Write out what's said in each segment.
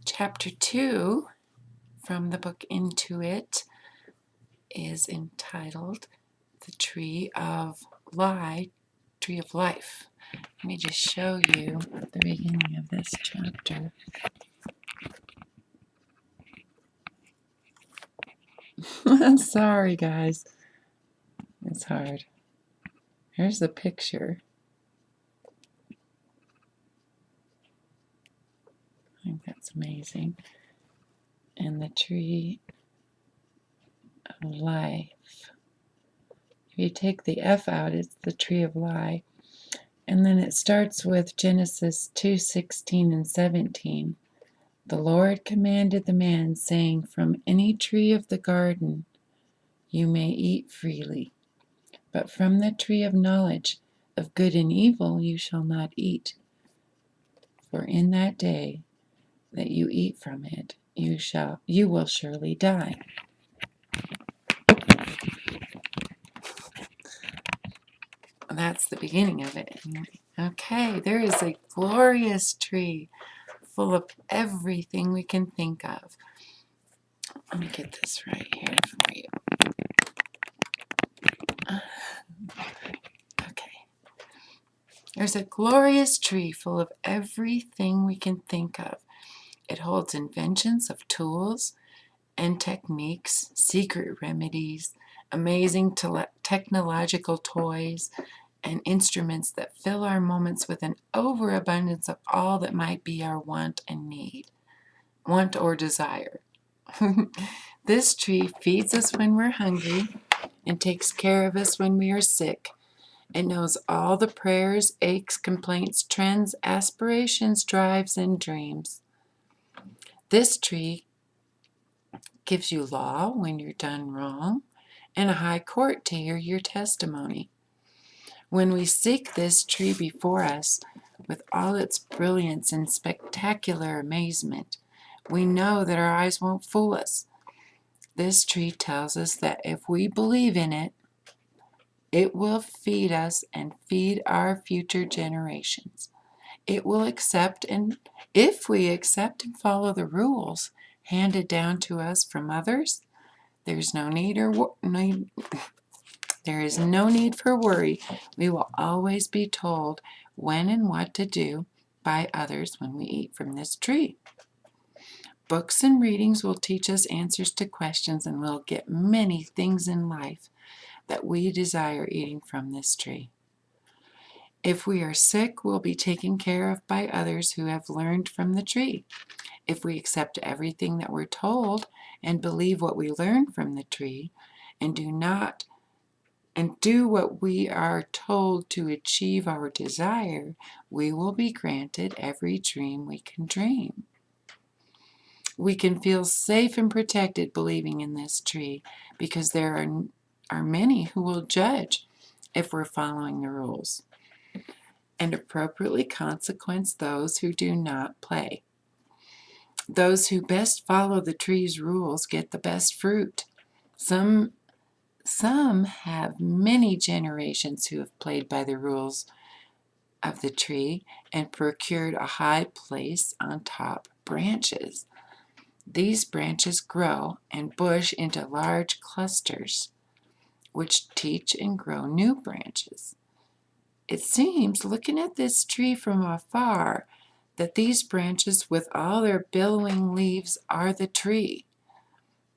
Chapter 2 from the book Intuit is entitled The Tree of Life. Let me just show you the beginning of this chapter. Sorry, guys. It's hard. Here's the picture. I think that's amazing. And the tree of life. If you take the F out, it's the tree of life. And then it starts with Genesis 2:16 and 17. The Lord commanded the man, saying, From any tree of the garden you may eat freely, but from the tree of knowledge of good and evil you shall not eat. For in that day that you eat from it, you will surely die. That's the beginning of it. Okay, there is a glorious tree full of everything we can think of. Let me get this right here for you. Okay. There's a glorious tree full of everything we can think of. It holds inventions of tools and techniques, secret remedies, amazing technological toys, and instruments that fill our moments with an overabundance of all that might be our want or desire. This tree feeds us when we're hungry and takes care of us when we are sick. It knows all the prayers, aches, complaints, trends, aspirations, drives, and dreams. This tree gives you law when you're done wrong and a high court to hear your testimony. When we seek this tree before us with all its brilliance and spectacular amazement, we know that our eyes won't fool us. This tree tells us that if we believe in it, it will feed us and feed our future generations. It will accept, and if we accept and follow the rules handed down to us from others, there is no need for worry. We will always be told when and what to do by others when we eat from this tree. Books and readings will teach us answers to questions, and we'll get many things in life that we desire eating from this tree. If we are sick, we'll be taken care of by others who have learned from the tree. If we accept everything that we're told and believe what we learn from the tree and do what we are told to achieve our desire, we will be granted every dream we can dream. We can feel safe and protected believing in this tree because there are many who will judge if we're following the rules and appropriately consequence those who do not play. Those who best follow the tree's rules get the best fruit. Some have many generations who have played by the rules of the tree and procured a high place on top branches. These branches grow and bush into large clusters, which teach and grow new branches. It seems, looking at this tree from afar, that these branches with all their billowing leaves are the tree.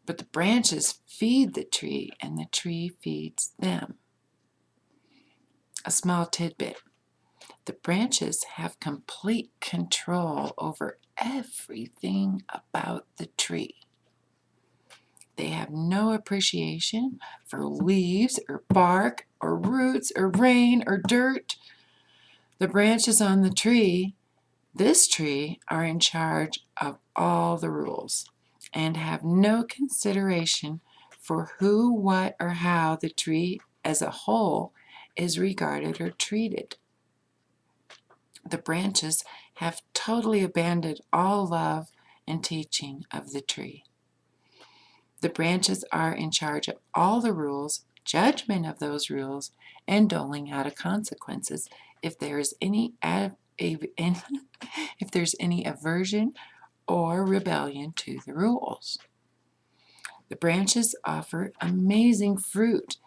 But the branches feed the tree, and the tree feeds them. A small tidbit. The branches have complete control over everything about the tree. They have no appreciation for leaves or bark or roots or rain or dirt. The branches on this tree, are in charge of all the rules and have no consideration for who, what, or how the tree as a whole is regarded or treated. The branches have totally abandoned all love and teaching of the tree. The branches are in charge of all the rules, judgment of those rules, and doling out of consequences if there's any aversion or rebellion to the rules. The branches offer amazing fruit.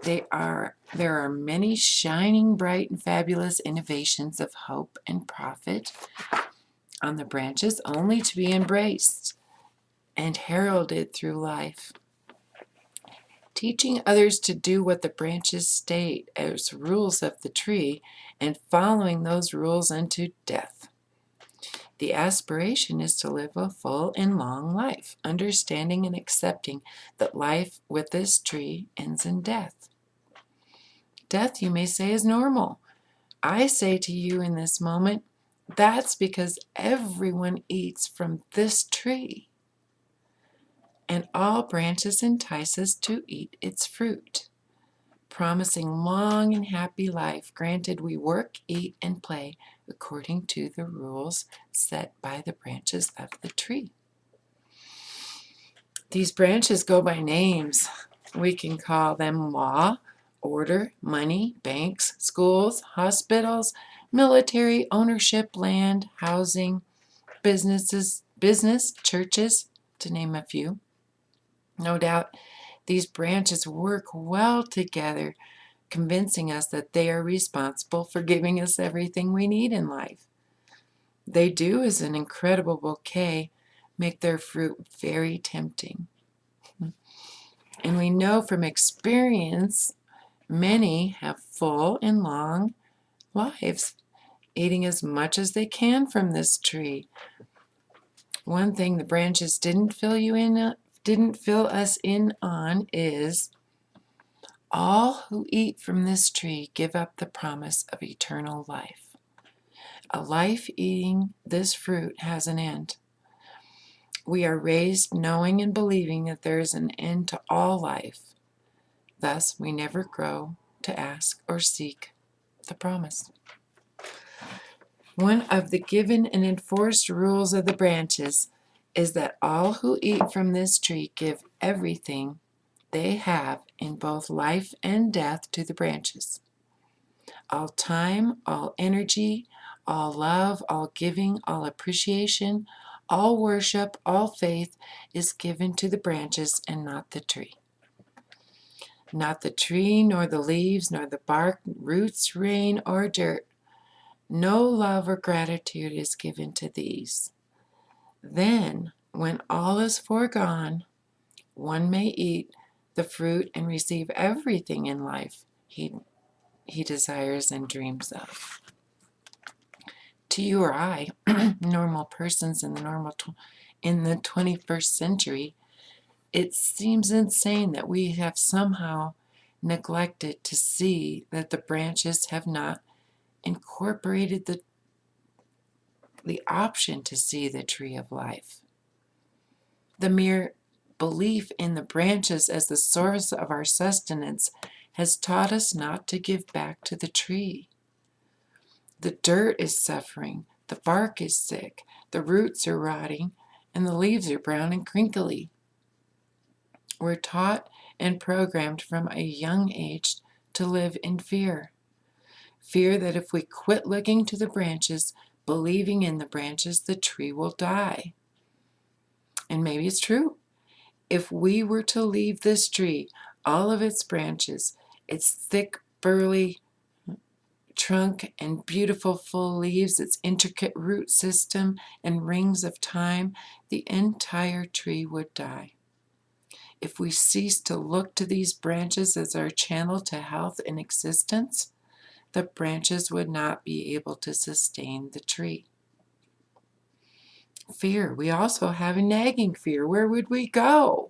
There are many shining, bright, and fabulous innovations of hope and profit on the branches, only to be embraced and heralded through life. Teaching others to do what the branches state as rules of the tree and following those rules unto death. The aspiration is to live a full and long life, understanding and accepting that life with this tree ends in death. Death, you may say, is normal. I say to you in this moment, that's because everyone eats from this tree, and all branches entice us to eat its fruit, promising long and happy life, granted we work, eat, and play according to the rules set by the branches of the tree. These branches go by names. We can call them law, order, money, banks, schools, hospitals, military, ownership, land, housing, business, churches, to name a few. No doubt these branches work well together, convincing us that they are responsible for giving us everything we need in life. They do, as an incredible bouquet, make their fruit very tempting. And we know from experience, many have full and long lives, eating as much as they can from this tree. One thing the branches didn't fill us in on is all who eat from this tree give up the promise of eternal life. A life eating this fruit has an end. We are raised knowing and believing that there is an end to all life. Thus, we never grow to ask or seek the promise. One of the given and enforced rules of the branches is that all who eat from this tree give everything they have in both life and death to the branches. All time, all energy, all love, all giving, all appreciation, all worship, all faith is given to the branches and not the tree. Not the tree, nor the leaves, nor the bark, roots, rain, or dirt. No love or gratitude is given to these. Then, when all is foregone, one may eat the fruit and receive everything in life he desires and dreams of. To you or I, normal persons in the 21st century, it seems insane that we have somehow neglected to see that the branches have not incorporated the option to see the tree of life. The mere belief in the branches as the source of our sustenance has taught us not to give back to the tree. The dirt is suffering, the bark is sick, the roots are rotting, and the leaves are brown and crinkly. We're taught and programmed from a young age to live in fear. Fear that if we quit looking to the branches, believing in the branches, the tree will die. And maybe it's true. If we were to leave this tree, all of its branches, its thick, burly trunk and beautiful full leaves, its intricate root system and rings of time, the entire tree would die. If we cease to look to these branches as our channel to health and existence, the branches would not be able to sustain the tree. Fear. We also have a nagging fear. Where would we go?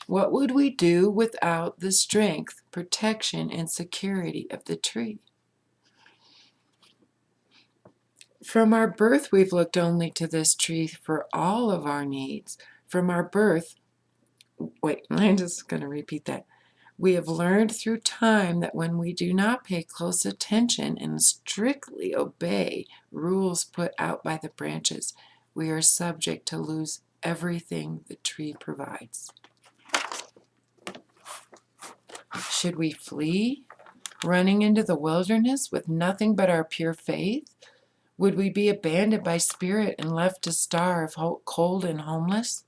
What would we do without the strength, protection, and security of the tree? From our birth, we've looked only to this tree for all of our needs. From our birth, I'm just going to repeat that. We have learned through time that when we do not pay close attention and strictly obey rules put out by the branches, we are subject to lose everything the tree provides. Should we flee, running into the wilderness with nothing but our pure faith? Would we be abandoned by spirit and left to starve, cold and homeless?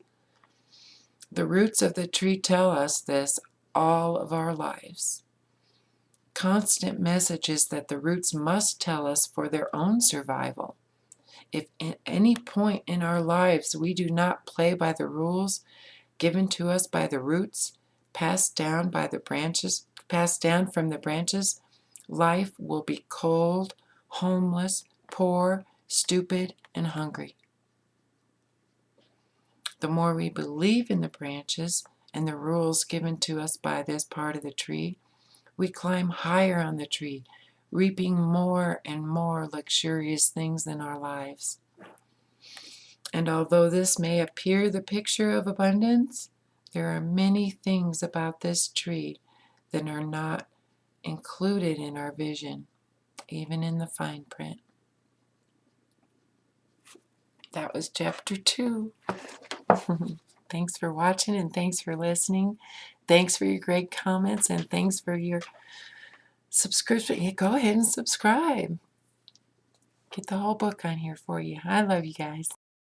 The roots of the tree tell us this all of our lives. Constant messages that the roots must tell us for their own survival. If at any point in our lives we do not play by the rules given to us by the roots, passed down by the branches, passed down from the branches, life will be cold, homeless, poor, stupid, and hungry. The more we believe in the branches and the rules given to us by this part of the tree, we climb higher on the tree, reaping more and more luxurious things in our lives. And although this may appear the picture of abundance, there are many things about this tree that are not included in our vision, even in the fine print. That was chapter 2. Thanks for watching and thanks for listening. Thanks for your great comments and thanks for your subscription. Yeah, go ahead and subscribe. Get the whole book on here for you. I love you guys.